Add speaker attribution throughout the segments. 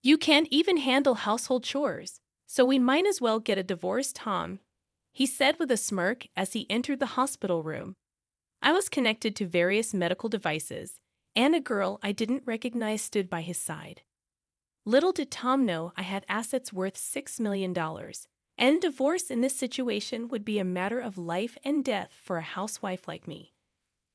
Speaker 1: You can't even handle household chores, so we might as well get a divorce, Tom, he said with a smirk as he entered the hospital room. I was connected to various medical devices, and a girl I didn't recognize stood by his side. Little did Tom know I had assets worth $6 million, and divorce in this situation would be a matter of life and death for a housewife like me.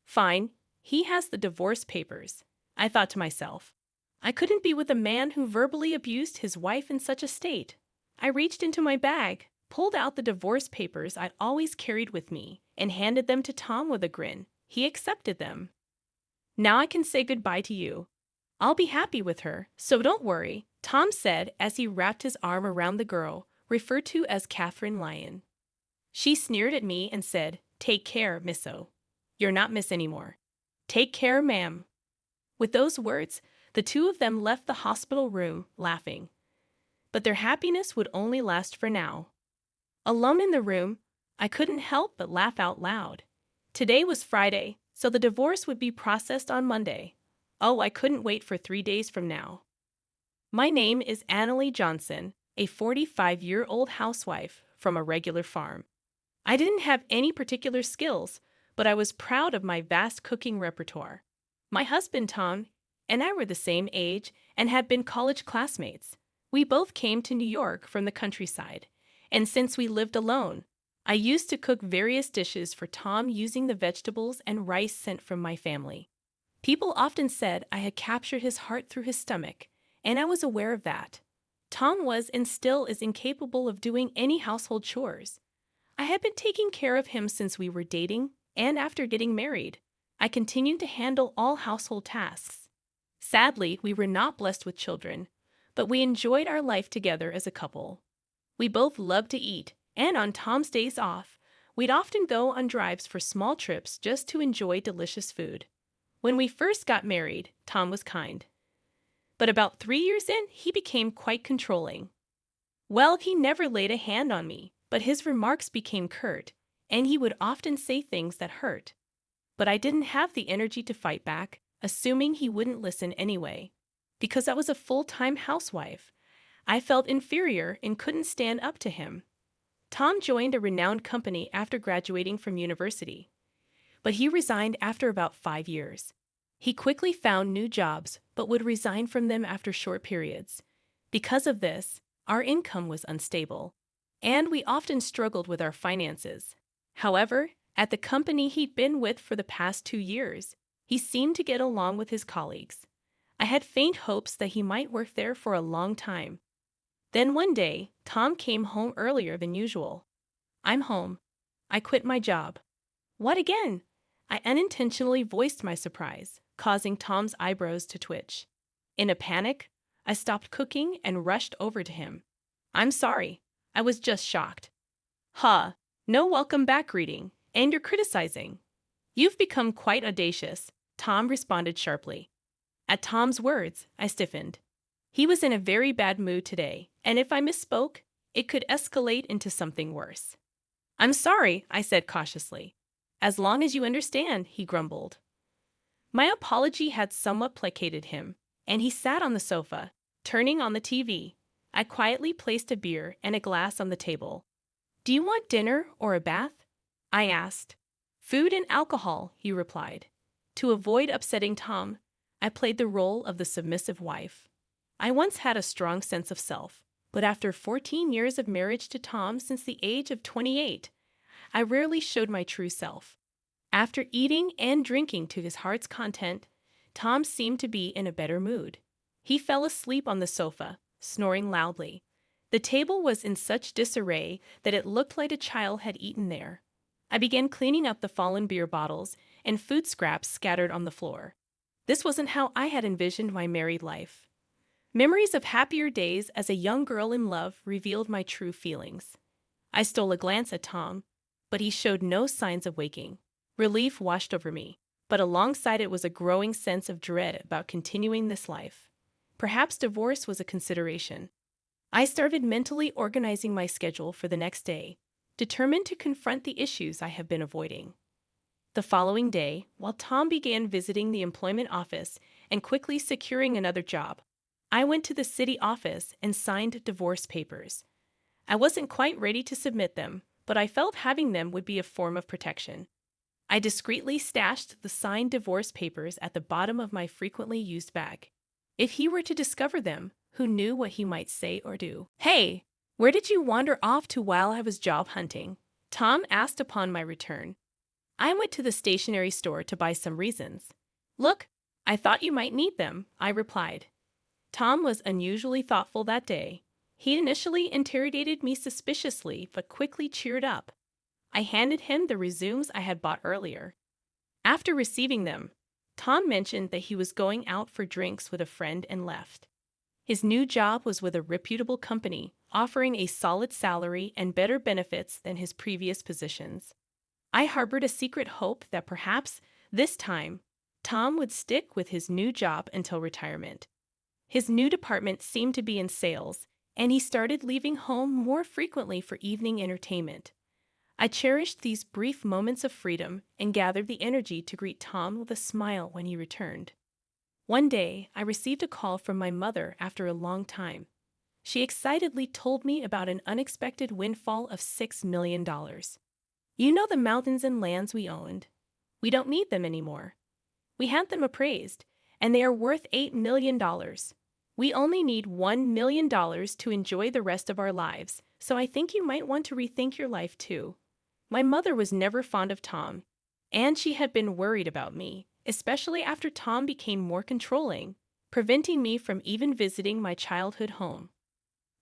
Speaker 1: Fine, he has the divorce papers, I thought to myself. I couldn't be with a man who verbally abused his wife in such a state. I reached into my bag, pulled out the divorce papers I'd always carried with me, and handed them to Tom with a grin. He accepted them. Now I can say goodbye to you. I'll be happy with her, so don't worry, Tom said as he wrapped his arm around the girl, referred to as Catherine Lyon. She sneered at me and said, "Take care, Misso. You're not Miss anymore. Take care, ma'am." With those words, the two of them left the hospital room, laughing. But their happiness would only last for now. Alone in the room, I couldn't help but laugh out loud. Today was Friday, so the divorce would be processed on Monday. Oh, I couldn't wait for 3 days from now. My name is Annalie Johnson, a 45-year-old housewife from a regular farm. I didn't have any particular skills, but I was proud of my vast cooking repertoire. My husband, Tom, and I were the same age and had been college classmates. We both came to New York from the countryside, and since we lived alone, I used to cook various dishes for Tom using the vegetables and rice sent from my family. People often said I had captured his heart through his stomach, and I was aware of that. Tom was and still is incapable of doing any household chores. I had been taking care of him since we were dating, and after getting married, I continued to handle all household tasks. Sadly, we were not blessed with children, but we enjoyed our life together as a couple. We both loved to eat, and on Tom's days off, we'd often go on drives for small trips just to enjoy delicious food. When we first got married, Tom was kind. But about 3 years in, he became quite controlling. Well, he never laid a hand on me, but his remarks became curt, and he would often say things that hurt. But I didn't have the energy to fight back, assuming he wouldn't listen anyway. Because I was a full-time housewife, I felt inferior and couldn't stand up to him. Tom joined a renowned company after graduating from university, but he resigned after about 5 years. He quickly found new jobs, but would resign from them after short periods. Because of this, our income was unstable, and we often struggled with our finances. However, at the company he'd been with for the past 2 years, he seemed to get along with his colleagues. I had faint hopes that he might work there for a long time. Then one day, Tom came home earlier than usual. "I'm home. I quit my job." "What again?" I unintentionally voiced my surprise, causing Tom's eyebrows to twitch. In a panic, I stopped cooking and rushed over to him. "I'm sorry. I was just shocked." "Huh, no welcome back greeting, and you're criticizing." "You've become quite audacious," Tom responded sharply. At Tom's words, I stiffened. He was in a very bad mood today, and if I misspoke, it could escalate into something worse. "I'm sorry," I said cautiously. "As long as you understand," he grumbled. My apology had somewhat placated him, and he sat on the sofa, turning on the TV. I quietly placed a beer and a glass on the table. "Do you want dinner or a bath?" I asked. "Food and alcohol," he replied. To avoid upsetting Tom, I played the role of the submissive wife. I once had a strong sense of self, but after 14 years of marriage to Tom since the age of 28, I rarely showed my true self. After eating and drinking to his heart's content, Tom seemed to be in a better mood. He fell asleep on the sofa, snoring loudly. The table was in such disarray that it looked like a child had eaten there. I began cleaning up the fallen beer bottles and food scraps scattered on the floor. This wasn't how I had envisioned my married life. Memories of happier days as a young girl in love revealed my true feelings. I stole a glance at Tom, but he showed no signs of waking. Relief washed over me, but alongside it was a growing sense of dread about continuing this life. Perhaps divorce was a consideration. I started mentally organizing my schedule for the next day, determined to confront the issues I have been avoiding. The following day, while Tom began visiting the employment office and quickly securing another job, I went to the city office and signed divorce papers. I wasn't quite ready to submit them, but I felt having them would be a form of protection. I discreetly stashed the signed divorce papers at the bottom of my frequently used bag. If he were to discover them, who knew what he might say or do? "Hey, where did you wander off to while I was job hunting?" Tom asked upon my return. "I went to the stationery store to buy some reasons." "Look, I thought you might need them," I replied. Tom was unusually thoughtful that day. He initially interrogated me suspiciously, but quickly cheered up. I handed him the resumes I had bought earlier. After receiving them, Tom mentioned that he was going out for drinks with a friend and left. His new job was with a reputable company, offering a solid salary and better benefits than his previous positions. I harbored a secret hope that perhaps, this time, Tom would stick with his new job until retirement. His new department seemed to be in sales, and he started leaving home more frequently for evening entertainment. I cherished these brief moments of freedom and gathered the energy to greet Tom with a smile when he returned. One day, I received a call from my mother after a long time. She excitedly told me about an unexpected windfall of $6 million. "You know the mountains and lands we owned? We don't need them anymore. We had them appraised, and they are worth $8 million. We only need $1 million to enjoy the rest of our lives, so I think you might want to rethink your life too." My mother was never fond of Tom, and she had been worried about me, especially after Tom became more controlling, preventing me from even visiting my childhood home.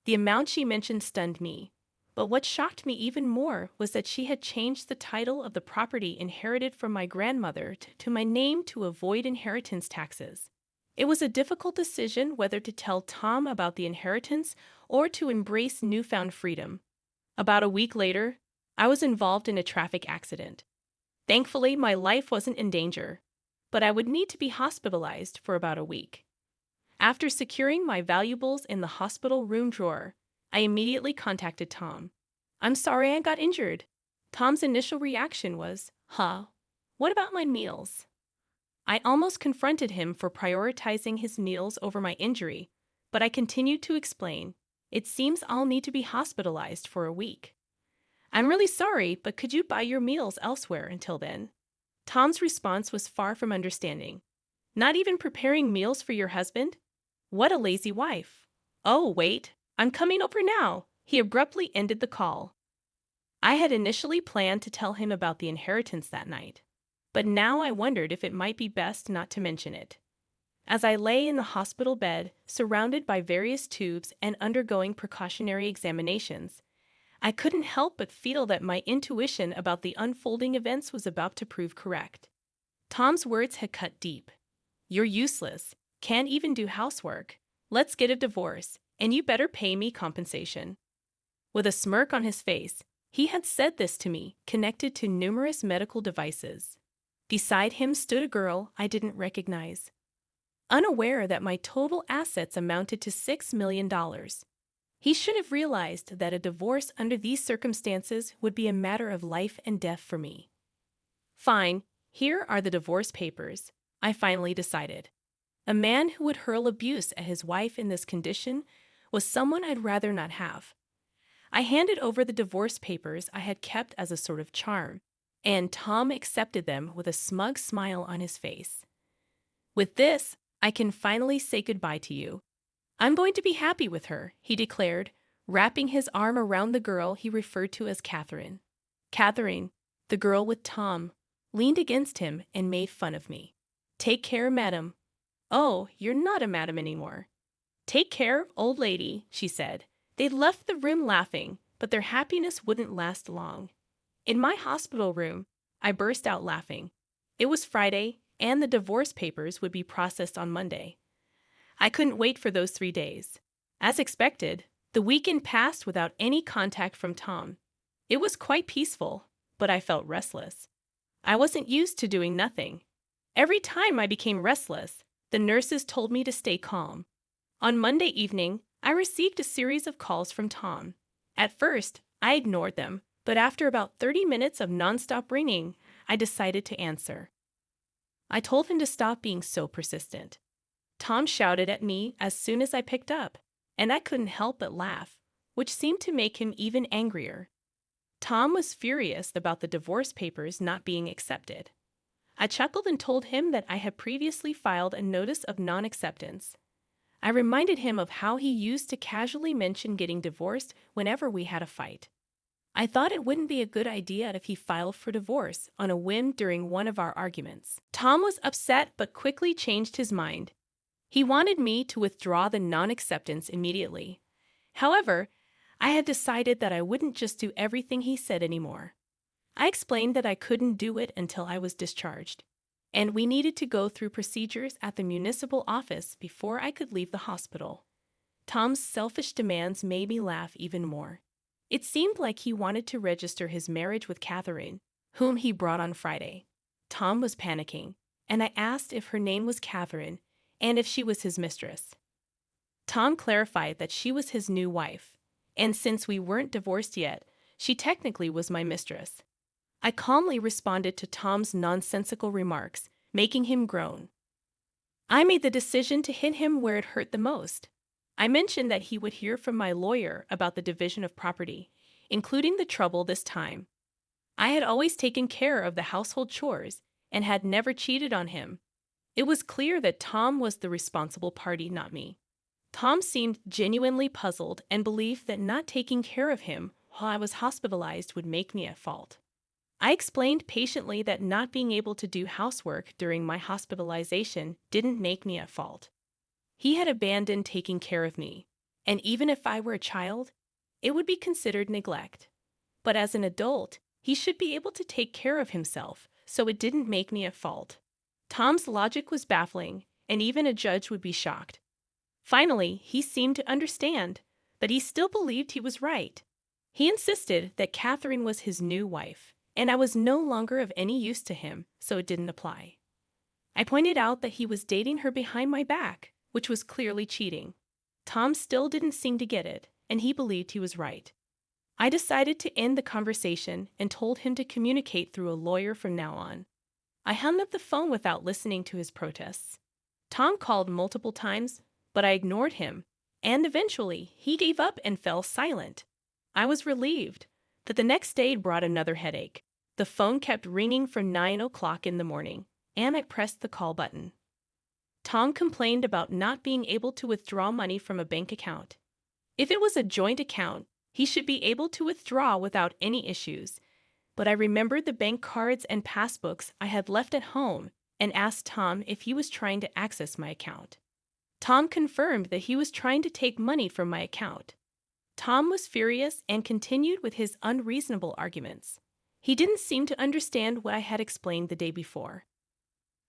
Speaker 1: The amount she mentioned stunned me, but what shocked me even more was that she had changed the title of the property inherited from my grandmother to my name to avoid inheritance taxes. It was a difficult decision whether to tell Tom about the inheritance or to embrace newfound freedom. About a week later, I was involved in a traffic accident. Thankfully, my life wasn't in danger, but I would need to be hospitalized for about a week. After securing my valuables in the hospital room drawer, I immediately contacted Tom. "I'm sorry I got injured." Tom's initial reaction was, "Huh? What about my meals?" I almost confronted him for prioritizing his meals over my injury, but I continued to explain, "It seems I'll need to be hospitalized for a week. I'm really sorry, but could you buy your meals elsewhere until then?" Tom's response was far from understanding. "Not even preparing meals for your husband? What a lazy wife." "Oh, wait, I'm coming over now." He abruptly ended the call. I had initially planned to tell him about the inheritance that night, but now I wondered if it might be best not to mention it. As I lay in the hospital bed, surrounded by various tubes and undergoing precautionary examinations, I couldn't help but feel that my intuition about the unfolding events was about to prove correct. Tom's words had cut deep. "You're useless, can't even do housework. Let's get a divorce, and you better pay me compensation." With a smirk on his face, he had said this to me, connected to numerous medical devices. Beside him stood a girl I didn't recognize. Unaware that my total assets amounted to $6 million. He should have realized that a divorce under these circumstances would be a matter of life and death for me. "Fine, here are the divorce papers," I finally decided. A man who would hurl abuse at his wife in this condition was someone I'd rather not have. I handed over the divorce papers I had kept as a sort of charm, and Tom accepted them with a smug smile on his face. "With this, I can finally say goodbye to you. I'm going to be happy with her," he declared, wrapping his arm around the girl he referred to as Catherine. Catherine, the girl with Tom, leaned against him and made fun of me. "Take care, madam." "Oh, you're not a madam anymore." "Take care, old lady," she said. They left the room laughing, but their happiness wouldn't last long. In my hospital room, I burst out laughing. It was Friday, and the divorce papers would be processed on Monday. I couldn't wait for those 3 days. As expected, the weekend passed without any contact from Tom. It was quite peaceful, but I felt restless. I wasn't used to doing nothing. Every time I became restless, the nurses told me to stay calm. On Monday evening, I received a series of calls from Tom. At first, I ignored them, but after about 30 minutes of nonstop ringing, I decided to answer. I told him to stop being so persistent. Tom shouted at me as soon as I picked up, and I couldn't help but laugh, which seemed to make him even angrier. Tom was furious about the divorce papers not being accepted. I chuckled and told him that I had previously filed a notice of non-acceptance. I reminded him of how he used to casually mention getting divorced whenever we had a fight. I thought it wouldn't be a good idea if he filed for divorce on a whim during one of our arguments. Tom was upset but quickly changed his mind. He wanted me to withdraw the non-acceptance immediately. However, I had decided that I wouldn't just do everything he said anymore. I explained that I couldn't do it until I was discharged, and we needed to go through procedures at the municipal office before I could leave the hospital. Tom's selfish demands made me laugh even more. It seemed like he wanted to register his marriage with Catherine, whom he brought on Friday. Tom was panicking, and I asked if her name was Catherine and if she was his mistress. Tom clarified that she was his new wife, and since we weren't divorced yet, she technically was my mistress. I calmly responded to Tom's nonsensical remarks, making him groan. I made the decision to hit him where it hurt the most. I mentioned that he would hear from my lawyer about the division of property, including the trouble this time. I had always taken care of the household chores and had never cheated on him. It was clear that Tom was the responsible party, not me. Tom seemed genuinely puzzled and believed that not taking care of him while I was hospitalized would make me at fault. I explained patiently that not being able to do housework during my hospitalization didn't make me at fault. He had abandoned taking care of me, and even if I were a child, it would be considered neglect. But as an adult, he should be able to take care of himself, so it didn't make me at fault. Tom's logic was baffling, and even a judge would be shocked. Finally, he seemed to understand, but he still believed he was right. He insisted that Catherine was his new wife, and I was no longer of any use to him, so it didn't apply. I pointed out that he was dating her behind my back, which was clearly cheating. Tom still didn't seem to get it, and he believed he was right. I decided to end the conversation and told him to communicate through a lawyer from now on. I hung up the phone without listening to his protests. Tom called multiple times, but I ignored him, and eventually he gave up and fell silent. I was relieved, but the next day brought another headache. The phone kept ringing from 9 o'clock in the morning, and I pressed the call button. Tom complained about not being able to withdraw money from a bank account. If it was a joint account, he should be able to withdraw without any issues. But I remembered the bank cards and passbooks I had left at home and asked Tom if he was trying to access my account. Tom confirmed that he was trying to take money from my account. Tom was furious and continued with his unreasonable arguments. He didn't seem to understand what I had explained the day before.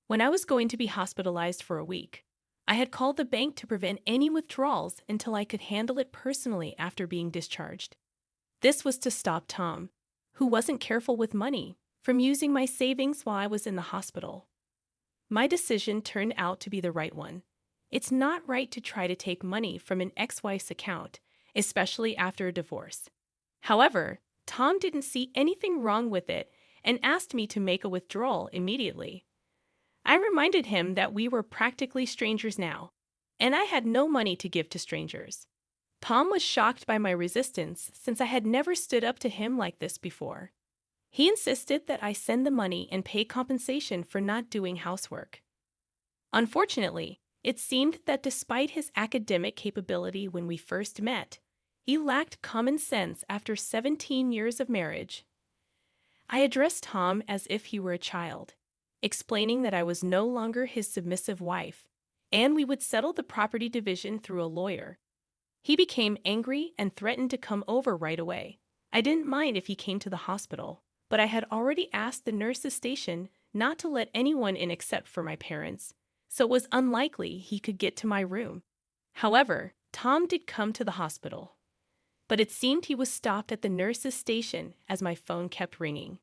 Speaker 1: When I was going to be hospitalized for a week, I had called the bank to prevent any withdrawals until I could handle it personally after being discharged. This was to stop Tom, who wasn't careful with money, from using my savings while I was in the hospital. My decision turned out to be the right one. It's not right to try to take money from an ex-wife's account, especially after a divorce. However, Tom didn't see anything wrong with it and asked me to make a withdrawal immediately. I reminded him that we were practically strangers now, and I had no money to give to strangers. Tom was shocked by my resistance since I had never stood up to him like this before. He insisted that I send the money and pay compensation for not doing housework. Unfortunately, it seemed that despite his academic capability when we first met, he lacked common sense after 17 years of marriage. I addressed Tom as if he were a child, explaining that I was no longer his submissive wife, and we would settle the property division through a lawyer. He became angry and threatened to come over right away. I didn't mind if he came to the hospital, but I had already asked the nurse's station not to let anyone in except for my parents, so it was unlikely he could get to my room. However, Tom did come to the hospital, but it seemed he was stopped at the nurse's station as my phone kept ringing.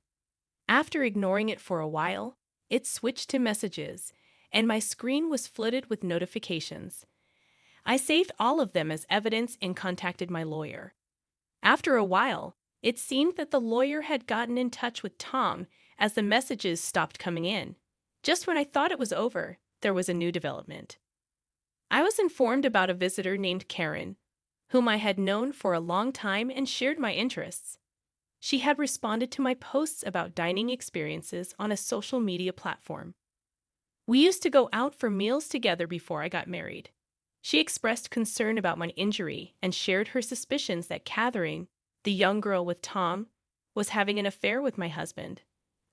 Speaker 1: After ignoring it for a while, it switched to messages, and my screen was flooded with notifications. I saved all of them as evidence and contacted my lawyer. After a while, it seemed that the lawyer had gotten in touch with Tom as the messages stopped coming in. Just when I thought it was over, there was a new development. I was informed about a visitor named Karen, whom I had known for a long time and shared my interests. She had responded to my posts about dining experiences on a social media platform. We used to go out for meals together before I got married. She expressed concern about my injury and shared her suspicions that Catherine, the young girl with Tom, was having an affair with my husband.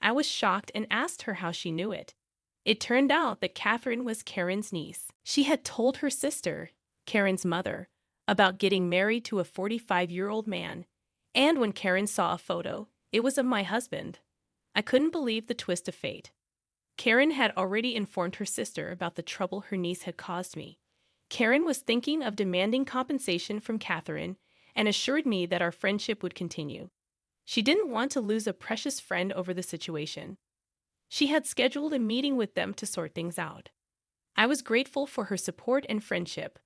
Speaker 1: I was shocked and asked her how she knew it. It turned out that Catherine was Karen's niece. She had told her sister, Karen's mother, about getting married to a 45-year-old man, and when Karen saw a photo, it was of my husband. I couldn't believe the twist of fate. Karen had already informed her sister about the trouble her niece had caused me. Karen was thinking of demanding compensation from Catherine and assured me that our friendship would continue. She didn't want to lose a precious friend over the situation. She had scheduled a meeting with them to sort things out. I was grateful for her support and friendship,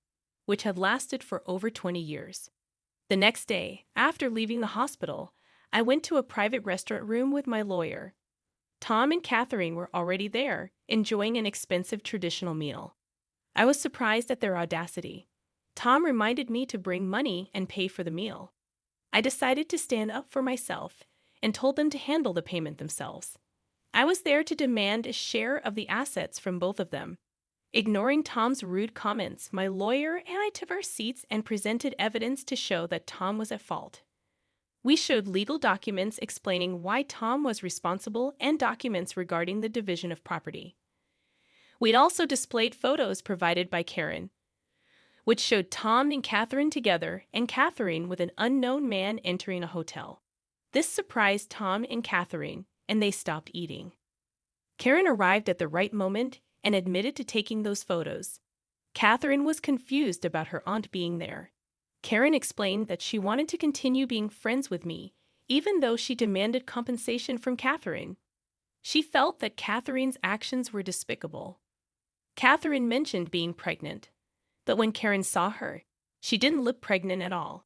Speaker 1: which had lasted for over 20 years. The next day, after leaving the hospital, I went to a private restaurant room with my lawyer. Tom and Catherine were already there, enjoying an expensive traditional meal. I was surprised at their audacity. Tom reminded me to bring money and pay for the meal. I decided to stand up for myself and told them to handle the payment themselves. I was there to demand a share of the assets from both of them. Ignoring Tom's rude comments, my lawyer and I took our seats and presented evidence to show that Tom was at fault. We showed legal documents explaining why Tom was responsible and documents regarding the division of property. We'd also displayed photos provided by Karen, which showed Tom and Catherine together and Catherine with an unknown man entering a hotel. This surprised Tom and Catherine, and they stopped eating. Karen arrived at the right moment and admitted to taking those photos. Catherine was confused about her aunt being there. Karen explained that she wanted to continue being friends with me, even though she demanded compensation from Catherine. She felt that Catherine's actions were despicable. Catherine mentioned being pregnant, but when Karen saw her, she didn't look pregnant at all.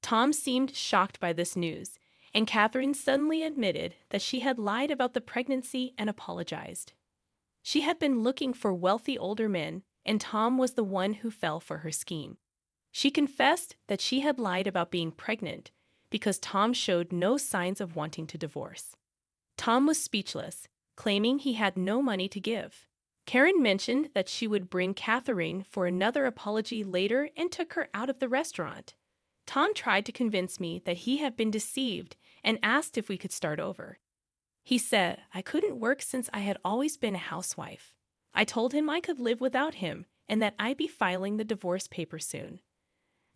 Speaker 1: Tom seemed shocked by this news, and Catherine suddenly admitted that she had lied about the pregnancy and apologized. She had been looking for wealthy older men, and Tom was the one who fell for her scheme. She confessed that she had lied about being pregnant because Tom showed no signs of wanting to divorce. Tom was speechless, claiming he had no money to give. Karen mentioned that she would bring Catherine for another apology later and took her out of the restaurant. Tom tried to convince me that he had been deceived and asked if we could start over. He said I couldn't work since I had always been a housewife. I told him I could live without him and that I'd be filing the divorce papers soon.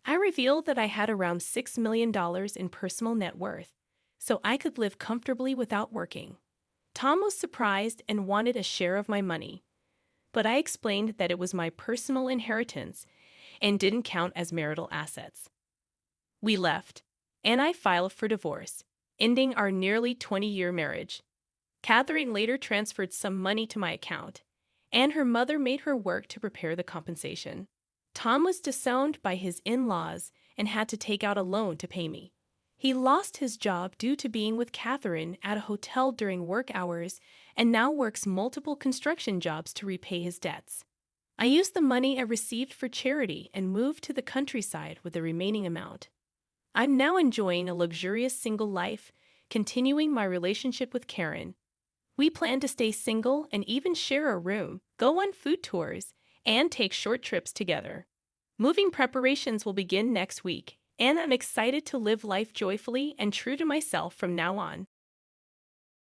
Speaker 1: I revealed that I had around $6 million in personal net worth, so I could live comfortably without working. Tom was surprised and wanted a share of my money, but I explained that it was my personal inheritance and didn't count as marital assets. We left, and I filed for divorce, ending our nearly 20-year marriage. Catherine later transferred some money to my account, and her mother made her work to prepare the compensation. Tom was disowned by his in-laws and had to take out a loan to pay me. He lost his job due to being with Catherine at a hotel during work hours and now works multiple construction jobs to repay his debts. I used the money I received for charity and moved to the countryside with the remaining amount. I'm now enjoying a luxurious single life, continuing my relationship with Karen. We plan to stay single and even share a room, go on food tours, and take short trips together. Moving preparations will begin next week, and I'm excited to live life joyfully and true to myself from now on.